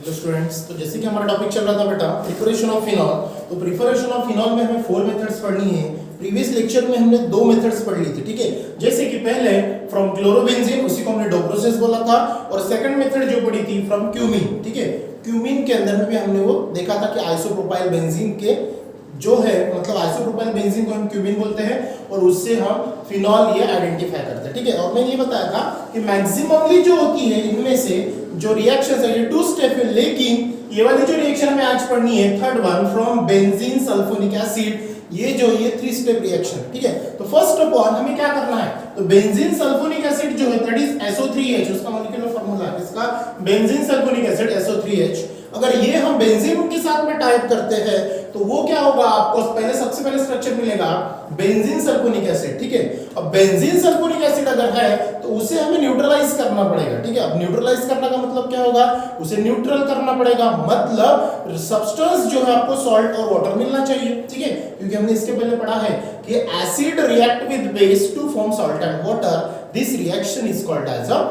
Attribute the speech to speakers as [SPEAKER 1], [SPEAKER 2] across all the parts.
[SPEAKER 1] Hello students, तो जैसे कि हमारा टॉपिक चल रहा था बेटा प्रिपरेशन ऑफ फिनॉल। तो प्रिपरेशन ऑफ फिनॉल में हमें 4 मेथड्स पढ़नी है। प्रीवियस लेक्चर में हमने 2 मेथड्स पढ़ ली थी, ठीक है। जैसे कि पहले फ्रॉम क्लोरोबेंजीन, उसी को हमने डो प्रोसेस बोला था, और सेकंड मेथड जो पढ़ी थी फ्रॉम क्यूमीन, ठीक है। क्यूमीन के अंदर में भी हमने वो देखा था कि आइसोप्रोपाइल बेंजीन के जो है मतलब आइसोप्रोपाइल बेंजीन को हम क्यूमीन बोलते हैं, और उससे हम फिनॉल ये आइडेंटिफाई करते हैं, ठीक है। और मैं ये बताया था कि मैक्सिममली जो होती है इनमें से जो रिएक्शंस है ये 2 स्टेप है, लेकिन ये वाली जो रिएक्शन हमें आज पढ़नी है third one from benzene sulphonic acid, ये 3 स्टेप रिएक्शन, ठीक है। तो फर्स्ट ऑफ ऑल हमें क्या करना है, तो बेंजीन सल्फोनिक एसिड जो है दैट इज SO3H, उसका मॉलिक्यूलर फार्मूला है इसका बेंजीन सल्फोनिक एसिड SO3H। अगर ये हम बेंजीन के साथ में टाइप करते हैं तो वो क्या होगा, आपको सबसे पहले स्ट्रक्चर मिलेगा बेंजीन सल्फोनिक एसिड, ठीक है। अब बेंजीन सल्फोनिक एसिड अगर है तो उसे हमें न्यूट्रलाइज करना पड़ेगा, ठीक है। अब न्यूट्रलाइज करने का मतलब क्या होगा, उसे न्यूट्रल करना पड़ेगा, मतलब सब्सटेंस जो है आपको सॉल्ट और वाटर मिलना चाहिए, ठीक है। क्योंकि हमने इसके पहले पढ़ा है कि acid react with base to form salt and water, this reaction is called as a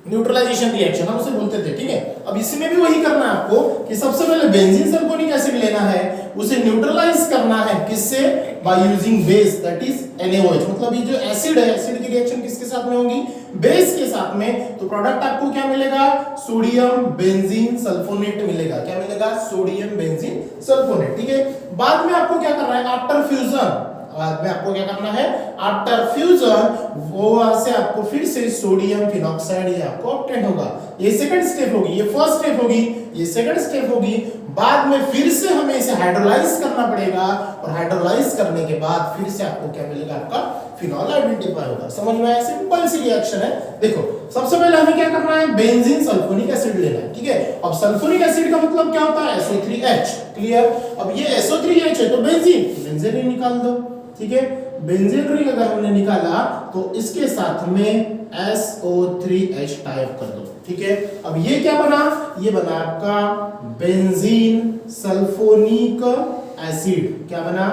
[SPEAKER 1] neutralisation reaction, हम उसे बोलते थे, ठीक है। अब इसमें भी वही करना है आपको कि सबसे पहले बेंजीन सल्फोनिक एसिड लेना है, उसे न्यूट्रलाइज करना है, किससे, by using base that is NaOH। मतलब ये जो एसिड है, एसिड की रिएक्शन किसके साथ में होगी, बेस के साथ में। तो प्रोडक्ट आपको क्या मिलेगा, सोडियम बेंजीन सल्फोनेट मिलेगा। क्या मिलेगा, सोडियम बेंजीन सल्फोनेट, ठीक है। बाद में आपको क्या करना है, आफ्टर फ्यूजन, बाद में आपको क्या करना है, आफ्टर फ्यूजन वो से आपको फिर से सोडियम फिनॉक्साइड ये आपको ऑब्टेन होगा। ये सेकंड स्टेप होगी, ये फर्स्ट स्टेप होगी, ये सेकंड स्टेप होगी। बाद में फिर से हमें इसे हाइड्रोलाइज करना पड़ेगा, और हाइड्रोलाइज करने के बाद फिर से आपको क्या मिलेगा, आपका फिनॉल आइडेंटिफाई होगा। समझ में आया, सिंपल सी रिएक्शन है। देखो सबसे पहले हमें क्या करना है, बेंजीन सल्फोनिक एसिड लेना है, ठीक है। अब सल्फोनिक एसिड का मतलब क्या होता है, SO3H, क्लियर। अब ये SO3H है तो बेंजीन रिंग निकाल दो, ठीक है। बेंजीन रिंग अगर हमने निकाला तो इसके साथ में SO3H टाइप कर दो, ठीक है। अब ये क्या बना, ये बना आपका बेंजीन सल्फोनिक एसिड। क्या बना,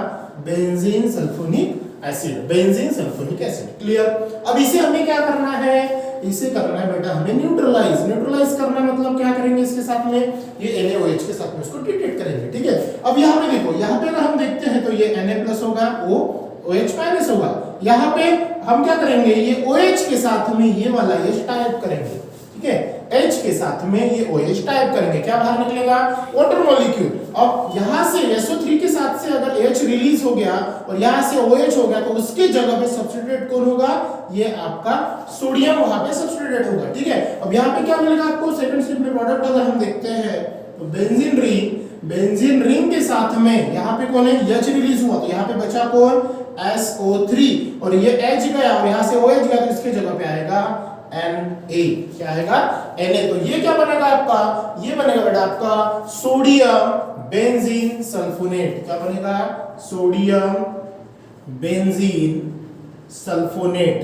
[SPEAKER 1] benzene sulphonic acid, benzene sulphonic acid, clear. अब इसे हमें क्या करना है, इसे करना है बेटा हमें न्यूट्रलाइज। न्यूट्रलाइज करना मतलब क्या करेंगे, इसके साथ में ये NaOH के साथ में इसको ट्रीटेड करेंगे, ठीक है। अब यहाँ पे देखो, यहाँ पे अगर हम देखते हैं तो ये Na+ होगा, OH- होगा। यहाँ पे हम क्या करेंगे, ये OH के साथ में ये वाला H टाइप करेंगे, ठीक है। H के साथ में ये OH टाइप करेंगे, क्या बाहर निकलेगा, वाटर मॉलिक्यूल। अब यहाँ से SO3 के साथ से अगर H रिलीज हो गया और यहाँ से OH हो गया, तो उसके जगह पे सब्स्टिट्यूट कौन होगा, ये आपका सोडियम वहां पे सब्स्टिट्यूट होगा, ठीक है। अब यहाँ पे क्या मिलेगा आपको, सेकंड स्टेप में प्रोडक्ट अगर हम देखते हैं तो बेंजीन रिंग के साथ में यहाँ पे कौन है, H रिलीज हुआ, तो यहाँ पे बचा कौन, SO3, और ये H गया और यहाँ से OH गया, तो इसके जगह पे आएगा Na। क्या आएगा, Na। तो ये क्या बनेगा आपका, ये बनेगा बेटा आपका सोडियम बेंजीन सल्फोनेट। क्या बनेगा, सोडियम बेंजीन सल्फोनेट।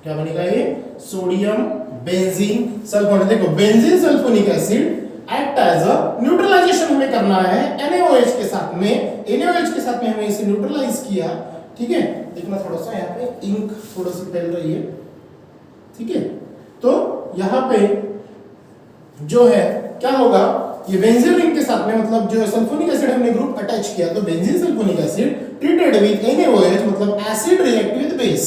[SPEAKER 1] क्या बनेगा, ये सोडियम बेंजीन सल्फोनेट। देखो benzene sulphonic acid act as a neutralisation हमें करना है NaOH के साथ में, NaOH के साथ में हमें इसे न्यूट्रलाइज किया, ठीक है। देखना थोड़ा सा यहाँ पे इंक थोड़ा सी फैल रही है, ठीक है। तो यहाँ पे जो है क्या होगा, ये बेंजीन रिंग के साथ में मतलब जो सल्फोनिक एसिड हमने ग्रुप अटैच किया, तो benzene sulphonic acid treated with NaOH, मतलब acid react with base,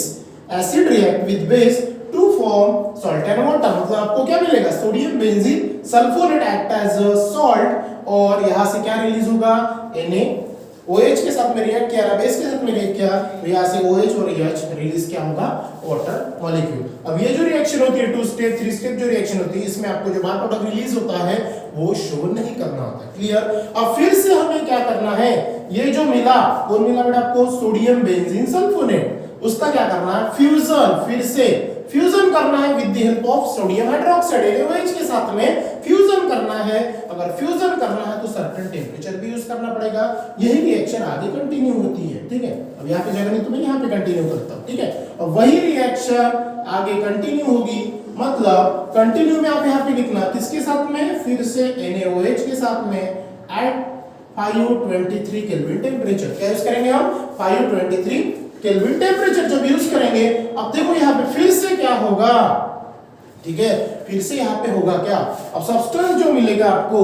[SPEAKER 1] acid react with base to form salt and water. मतलब आपको क्या मिलेगा, sodium benzene sulphonate act as a salt, और यहां से क्या रिलीज होगा, NaOH के साथ में रिएक्ट किया, बेस के साथ में रिएक्ट किया, तो यहां से OH और H रिलीज क्या होगा, वाटर मॉलिक्यूल। अब ये जो रिएक्शन होती है 2 स्टेप 3 स्टेप जो रिएक्शन होती है, इसमें आपको जो बाय प्रोडक्ट रिलीज होता है वो शो नहीं करना होता, क्लियर। अब फिर से हमें क्या करना है, ये जो मिला, कौन मिला बेटा आपको, सोडियम बेंजीन सल्फोनेट, उसका क्या करना है, फ्यूजन, फिर से फ्यूजन करना है with the help of sodium hydroxide, NaOH के साथ में फ्यूजन करना है। अगर फ्यूजन करना है तो सर्टेन टेम्परेचर भी यूज करना पड़ेगा, यही रिएक्शन आगे कंटिन्यू होती है, ठीक है। अब यहाँ पे जगह नहीं तो मैं यहाँ पे कंटिन्यू करता हूँ, ठीक है। अब वही रिएक्शन आगे कंटिन्यू होगी, मतलब कंटिन्यू में आप यहाँ पे लिखना किसके साथ में, फिर से NaOH के साथ में एट 523 केल्विन टेम्परेचर। क्या यूज करेंगे हम, 523 केल्विन टेम्परेचर जब यूज करेंगे। अब देखो यहाँ पे फिर से क्या होगा, ठीक है। फिर से यहाँ पे होगा क्या, अब सब्सटेंस जो मिलेगा आपको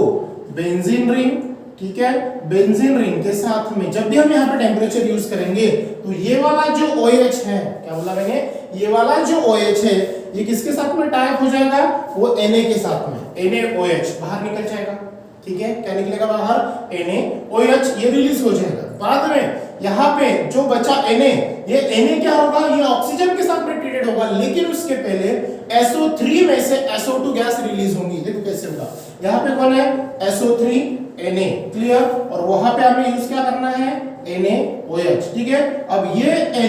[SPEAKER 1] बेंजीन रिंग, ठीक है। बेंजीन रिंग के साथ में जब भी हम यहाँ पे टेम्परेचर यूज करेंगे तो ये वाला जो OH है, क्या बोला मैंने, ये वाला जो OH है ये किसके साथ में टाइप हो जाएगा, वो Na के साथ में, NaOH बाहर निकल जाएगा, ठीक है। क्या निकलेगा बाहर, NaOH, ये रिलीज हो जाएगा। बाद में यहाँ पे जो बचा Na, ये Na क्या होगा, ये ऑक्सीजन के साथ में ट्रीटेड होगा, लेकिन उसके पहले SO3 में से SO2 गैस रिलीज होंगी। देखो कैसे होगा, यहाँ पे कौन है, SO3 Na, क्लियर। और वहां पे हमें यूज क्या करना है, NaOH, ठीक है। अब ये Na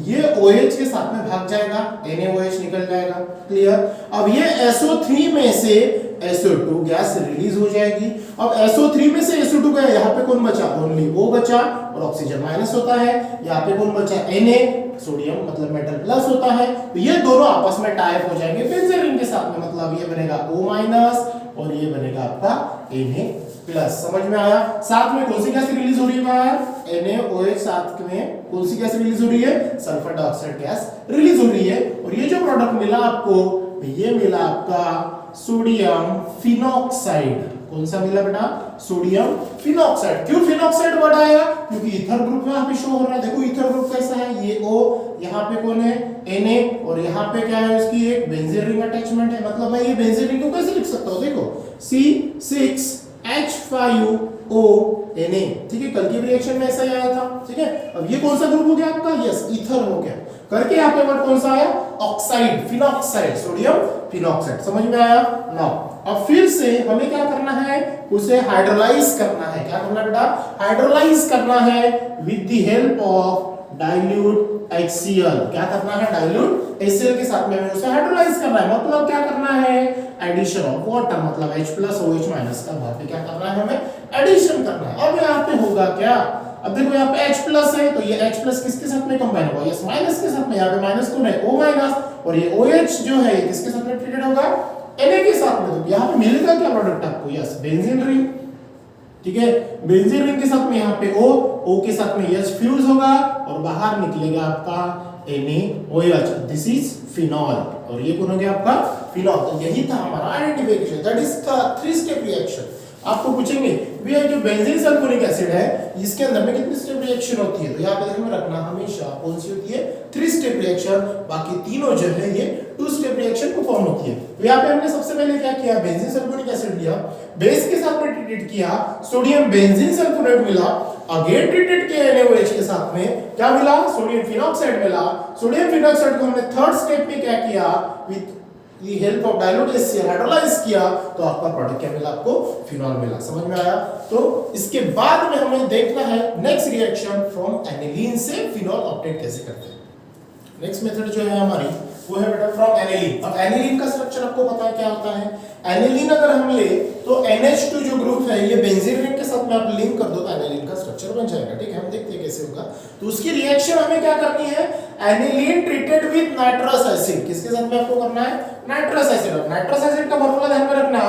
[SPEAKER 1] ये OH के साथ में भाग जाएगा, NaOH निकल जाएगा, क्लियर। अब ये SO3 में से SO2 गैस रिलीज हो जाएगी। अब SO3 में से SO2 गया, यहाँ पे कौन बचा, ओनली O बचा, और ऑक्सीजन माइनस होता है। यहाँ पे कौन बचा, Na, सोडियम मतलब मेटल प्लस होता है। तो ये दोनों आपस में टाइप हो जाएंगे बेंजीन रिंग के साथ में, मतलब ये बनेगा O- और ये बनेगा आपका Na प्लस। समझ में आया। साथ में कौन सी गैस रिलीज हो रही है बाहर, NaOH, साथ में कौन सी गैस रिलीज हो रही है, सल्फर डाइऑक्साइड गैस रिलीज हो रही है। और ये जो प्रोडक्ट मिला आपको, ये मिला आपका सोडियम फिनॉक्साइड। कौन सा मिला बेटा, सोडियम फिनॉक्साइड। क्यों फिनॉक्साइड वर्ड आया, क्योंकि ईथर ग्रुप यहाँ पे शो हो रहा है। देखो ईथर ग्रुप कैसा है, ये O, यहाँ पे कौन है, Na, और यहाँ पे क्या है, उसकी एक बेंजीन रिंग अटैचमेंट है। मतलब मैं ये बेंजीन रिंग को कैसे लिख सकता हूँ, देखो C6H5O Na, ठीक है। कल की रिएक्शन में ऐसा ही आया था, ठीक है। अब ये कौन सा ग्रुप हो गया आपका, यस ईथर हो गया। करके यहाँ पे वर्ड कौन सा आया, ऑक्साइड, फिनॉक्साइड, सोडियम फिनॉक्साइड। समझ में आया ना। अब फिर से हमें क्या करना है, उसे हाइड्रोलाइज करना है। क्या करना है बेटा, हाइड्रोलाइज करना है with the help of dilute HCl। क्या करना है, डाइल्यूट HCl के साथ में हमें उसे हाइड्रोलाइज करना है। मतलब क्या करना है, एडिशन ऑफ वाटर, मतलब H+OH- का वहां पे क्या करना है, हमें एडिशन करना है। अब यहाँ पे होगा क्या, अब देखो यहाँ पे H+ है, तो ये H+ किसके साथ में कंबाइन होगा, यस माइनस के साथ में। यहाँ पे माइनस कौन है, O-, और ये OH जो है ये किसके साथ में ट्रीटेड होगा, Na के साथ में। तो यहाँ पे मिलेगा क्या प्रोडक्ट आपको, यस बेंजीन रिंग, ठीक है। बेंजीन रिंग के साथ में यहाँ पे O के साथ में H फ्यूज होगा, और बाहर निकलेगा आपका NaOH। दिस इज फिनॉल, और ये कौन हो गया आपका, फिनॉल। तो यही था हमारा identification, that is the 3 step reaction. आपको पूछेंगे भैया जो बेंजीन सल्फ्यूरिक एसिड है इसके अंदर में कितनी स्टेप रिएक्शन होती है, तो यहाँ पे ध्यान में रखना हमेशा कौन सी होती है, 3 स्टेप रिएक्शन। बाकी तीनों जो है ये 2 स्टेप रिएक्शन परफॉर्म होती है। तो यहाँ पे हमने सबसे पहले क्या किया, बेंजीन सल्फ्यूरिक एसिड लिया, बेस के साथ में ट्रीटेड किया, सोडियम बेंजीन सल्फोनेट मिला, अगेन ट्रीटेड किया NaOH के साथ में, क्या मिला, सोडियम फिनॉक्साइड मिला। सोडियम फिनॉक्साइड को हमने थर्ड स्टेप में क्या किया, with the help of dilute HCl hydrolyse किया, तो आपका प्रोडक्ट क्या मिला, आपको फिनॉल मिला। समझ में आया। तो इसके बाद में हमें देखना है नेक्स्ट रिएक्शन फ्रॉम एनिलीन से फिनॉल ऑब्टेन कैसे करते हैं। नेक्स्ट मेथड जो है हमारी वो है बेटा फ्रॉम एनिलीन। अब एनिलीन का स्ट्रक्चर आपको पता है क्या होता है। एनिलीन अगर हम ले तो NH2 जो ग्रुप है ये बेंजीन रिंग के साथ में आप लिंक कर दो तो एनिलीन का स्ट्रक्चर बन जाएगा, ठीक है। हम देखते हैं कैसे होगा। तो उसकी रिएक्शन हमें क्या करनी है, aniline treated with nitrous acid. किसके साथ में आपको करना है, नाइट्रस एसिड। नाइट्रस एसिड का फार्मूला ध्यान में रखना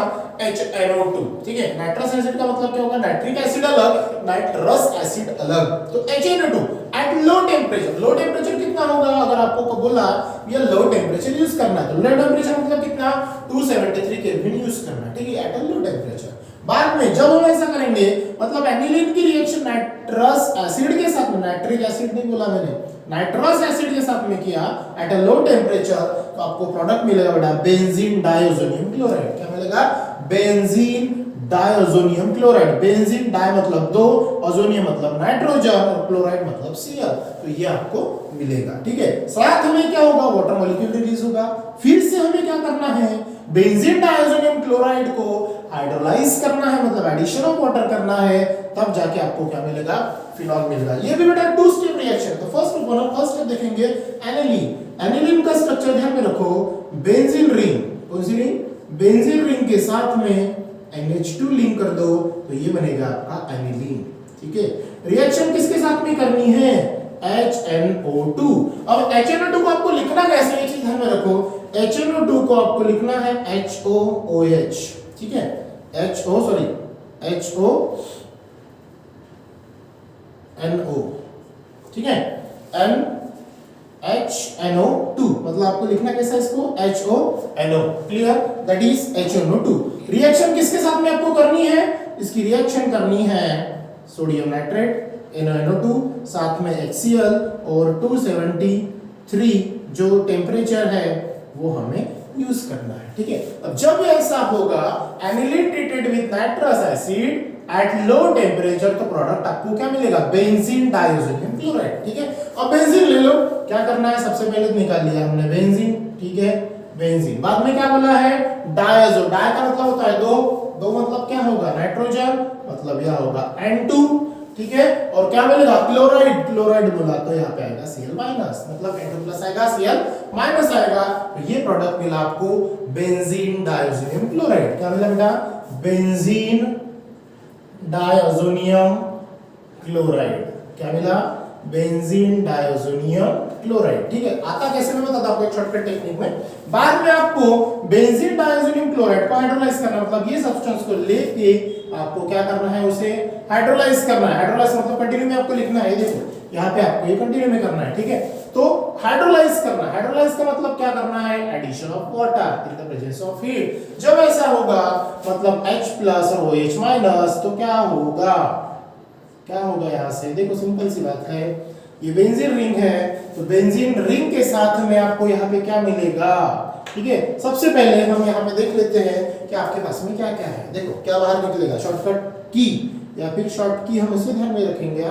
[SPEAKER 1] HNO2, ठीक है। नाइट्रस एसिड का मतलब क्या होगा, नाइट्रिक एसिड अलग, नाइट्रस एसिड अलग। तो HNO2 at low temperature. Low temperature कितना होगा, अगर आपको बोला ये लो टेम्परेचर यूज करना है तो लो टेम्परेचर मतलब कितना, 273 केल्विन यूज करना है, ठीक है, एट अ लो टेम्परेचर। बाद में जब हम ऐसा करेंगे मतलब एनिलीन की रिएक्शन नाइट्रस एसिड के साथ में, नाइट्रिक एसिड नहीं बोला मैंने, नाइट्रस एसिड के साथ में किया एट अ लो टेम्परेचर, तो आपको प्रोडक्ट मिलेगा बेटा बेंजीन डाइओजोनियम क्लोराइड। क्या मिलेगा, बेंजीन डाइओजोनियम क्लोराइड। बेंजीन डाई मतलब 2, ओजोनियम मतलब नाइट्रोजन, और क्लोराइड मतलब Cl। तो ये आपको मिलेगा, ठीक है। साथ में क्या होगा, वाटर मॉलिक्यूल रिलीज होगा। फिर से हमें क्या करना है, बेंजीन डाइओजोनियम क्लोराइड को हाइड्रोलाइज करना है, मतलब एडिशन ऑफ वाटर करना है, तब जाके आपको क्या मिलेगा, फिनॉल मिलेगा। ये भी बेटा 2 स्टेप रिएक्शन। तो फर्स्ट स्टेप देखेंगे एनिलीन। एनिलीन का स्ट्रक्चर ध्यान में रखो, बेंजीन रिंग, कौन सी रिंग, बेंजीन रिंग के साथ में NH2 लिंक कर दो तो ये बनेगा आपका एनिलीन, ठीक है। रिएक्शन किसके साथ में करनी है, HNO2। अब HNO2 को आपको लिखना कैसे, ये चीज ध्यान में रखो। HNO2 को आपको लिखना है HOOH, ठीक है, HONO, ठीक है, HNO2, मतलब आपको लिखना कैसा है इसको, HONO, clear, that is HNO2। Reaction किसके साथ में आपको करनी है, इसकी रिएक्शन करनी है सोडियम नाइट्रेट NaNO2 साथ में HCl और 273 जो टेम्परेचर है वो हमें यूज करना है, ठीक है। अब जब ऐसा होगा aniline treated with nitrous acid at low temperature, तो प्रोडक्ट आपको क्या मिलेगा, बेंजीन डाइओक्सिनियम क्लोराइड, ठीक है। अब बेंजीन ले लो, क्या करना है, सबसे पहले तो निकाल लिया हमने बेंजीन, ठीक है, बेंजीन। बाद में क्या बोला है, डायजो, डाय का मतलब होता है दो, दो मतलब क्या होगा, नाइट्रोजन, मतलब यह होगा N2, ठीक है। और क्या मिलेगा, क्लोराइड, क्लोराइड बोला तो यहाँ पे आएगा Cl माइनस, मतलब N2 प्लस आएगा, Cl माइनस आएगा, तो ये प्रोडक्ट मिला आपको बेंजीन डाइओक्सिनियम क्लोराइड। क्या मिला बेटा, बेंजीन डाइओक्सिनियम क्लोराइड, क्या मिला, बेंजीन डाइओक्सिनियम क्लोराइड, ठीक है। आता कैसे मैं बताता हूं आपको एक शॉर्टकट टेक्निक में। बाद में आपको बेंजीन डाइओक्सिनियम क्लोराइड को हाइड्रोलाइज करना, मतलब ये सब्सटेंस को लेके आपको क्या करना है, उसे हाइड्रोलाइज करना है। हाइड्रोलाइज मतलब कंटिन्यू में आपको लिखना है, देखो यहाँ पे आपको ये कंटिन्यू में करना है, ठीक है। तो हाइड्रोलाइज करना, हाइड्रोलाइज का मतलब क्या करना है, addition of water in the presence of heat. जब ऐसा होगा मतलब H प्लस और OH माइनस, तो क्या होगा, क्या होगा, यहां से देखो सिंपल सी बात है, ये बेंजीन रिंग है, तो बेंजीन रिंग के साथ में आपको यहाँ पे क्या मिलेगा, ठीक है। सबसे पहले हम यहाँ पे देख लेते हैं कि आपके पास में क्या क्या है, देखो क्या बाहर निकलेगा, शॉर्टकट की या फिर शॉर्ट की हम इसे ध्यान में रखेंगे,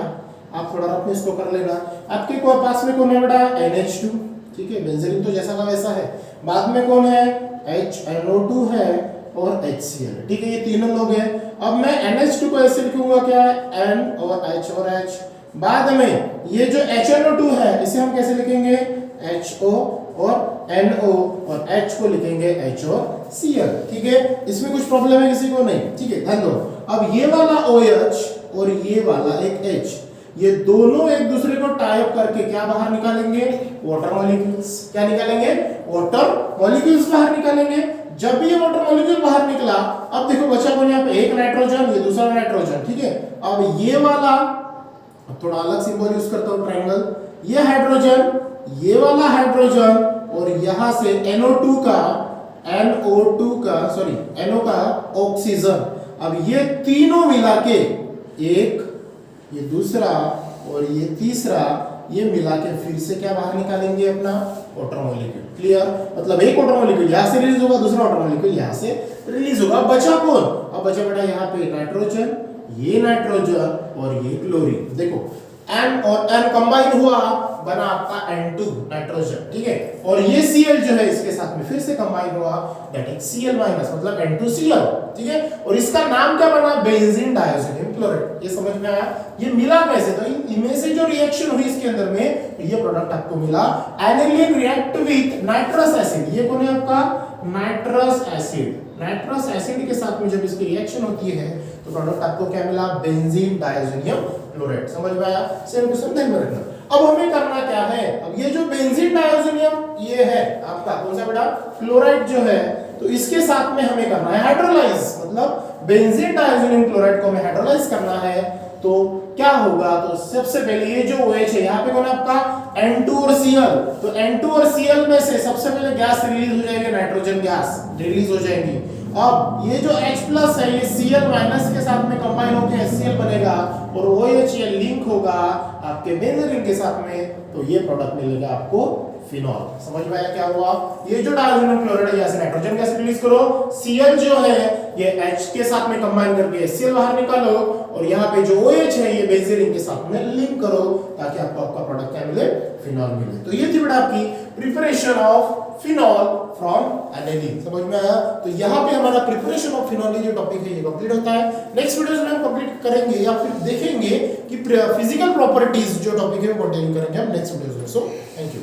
[SPEAKER 1] आप थोड़ा रफ में इसको कर लेना। आपके को पास में कौन है बेटा, NH2, ठीक है, बेंजीन तो जैसा का वैसा है। बाद में कौन है, HNO2 है और HCl, ठीक है, ये तीनों लोग हैं। अब मैं NH2 को ऐसे लिखूंगा, क्या है, N और H और H। बाद में ये जो HNO2 है इसे हम कैसे लिखेंगे, HO और NO, और H को लिखेंगे H और Cl, ठीक है। इसमें कुछ प्रॉब्लम है किसी को, नहीं, ठीक है, ध्यान दो। अब ये वाला OH और ये वाला एक H, ये दोनों एक दूसरे को टाई अप करके क्या बाहर निकालेंगे, वाटर मॉलिक्यूल्स, क्या निकालेंगे, वाटर मॉलिक्यूल्स बाहर निकालेंगे। जब ये वाटर मॉलिक्यूल बाहर निकला, अब देखो बचा कौन, यहाँ पे एक नाइट्रोजन, ये दूसरा नाइट्रोजन, ठीक है। अब ये वाला थोड़ा अलग सिंबल यूज करता हूं, ट्रायंगल, ये हाइड्रोजन, ये वाला हाइड्रोजन, और यहां से NO2 का ऑक्सीजन। अब ये तीनों मिला के, एक, ये दूसरा और ये तीसरा, ये मिला के फिर से क्या बाहर निकालेंगे, अपना वाटर मॉलिक्यूल, क्लियर। मतलब एक वाटर मॉलिक्यूल यहां से रिलीज होगा, दूसरा वाटर मॉलिक्यूल यहां से रिलीज होगा। बचा कौन, अब बचा बेटा यहाँ पे नाइट्रोजन, ये नाइट्रोजन और ये क्लोरीन। देखो N और N कंबाइन हुआ, बना आपका N2 नाइट्रोजन, ठीक है। और ये Cl जो है इसके साथ में फिर से कंबाइन हुआ, दैट इज Cl माइनस, मतलब N2Cl, ठीक है। और इसका नाम क्या बना, बेंजीन डाइओक्सिनियम क्लोराइड। ये समझ में आया, ये मिला कैसे, तो इनमें से जो रिएक्शन हुई इसके अंदर में, तो ये प्रोडक्ट आपको मिला, aniline react with nitrous acid. ये कौन है आपका, नाइट्रस एसिड। नाइट्रस एसिड के साथ में जब इसकी रिएक्शन होती है तो प्रोडक्ट आपको क्या मिला, बेंजीन डाइओक्सिनियम क्लोराइड। समझ में आया, सेम क्वेश्चन ध्यान में रखना। अब हमें करना क्या है, अब ये जो बेंजीन डाइओक्सिनियम ये है आपका कौन सा बेटा, क्लोराइड जो है, तो इसके साथ में हमें करना है हाइड्रोलाइज, मतलब बेंजीन डाइओक्सिनियम क्लोराइड को हमें हाइड्रोलाइज करना है। तो क्या होगा, तो सबसे पहले ये जो OH है, यहाँ पे कौन है आपका N2 और Cl, तो N2 और Cl में से सबसे पहले गैस रिलीज हो जाएगी, नाइट्रोजन गैस रिलीज हो जाएगी। अब ये जो H प्लस है, ये Cl माइनस के साथ में कंबाइन होकर HCl बनेगा, और OH ये लिंक होगा आपके बेंजीन के साथ में, तो ये प्रोडक्ट मिलेगा आपको फिनॉल। समझ में आया क्या हुआ, ये जो डाइओक्सिनियम क्लोराइड है, यहाँ से नाइट्रोजन गैस रिलीज करो, Cl जो है ये H के साथ में कंबाइन करके HCl बाहर निकालो, और यहाँ पे जो OH है ये बेंजीन के साथ में लिंक करो, ताकि आपको आपका प्रोडक्ट क्या मिले, फिनॉल मिले। तो ये थी बेटा आपकी preparation of phenol from aniline. समझ में आया, तो यहाँ पे हमारा प्रिपरेशन ऑफ फिनॉल ये जो टॉपिक है ये कंप्लीट होता है। नेक्स्ट वीडियोस में हम कंप्लीट करेंगे या फिर देखेंगे कि फिजिकल प्रॉपर्टीज जो टॉपिक है वो कंटिन्यू करेंगे हम नेक्स्ट वीडियोस में। So thank you.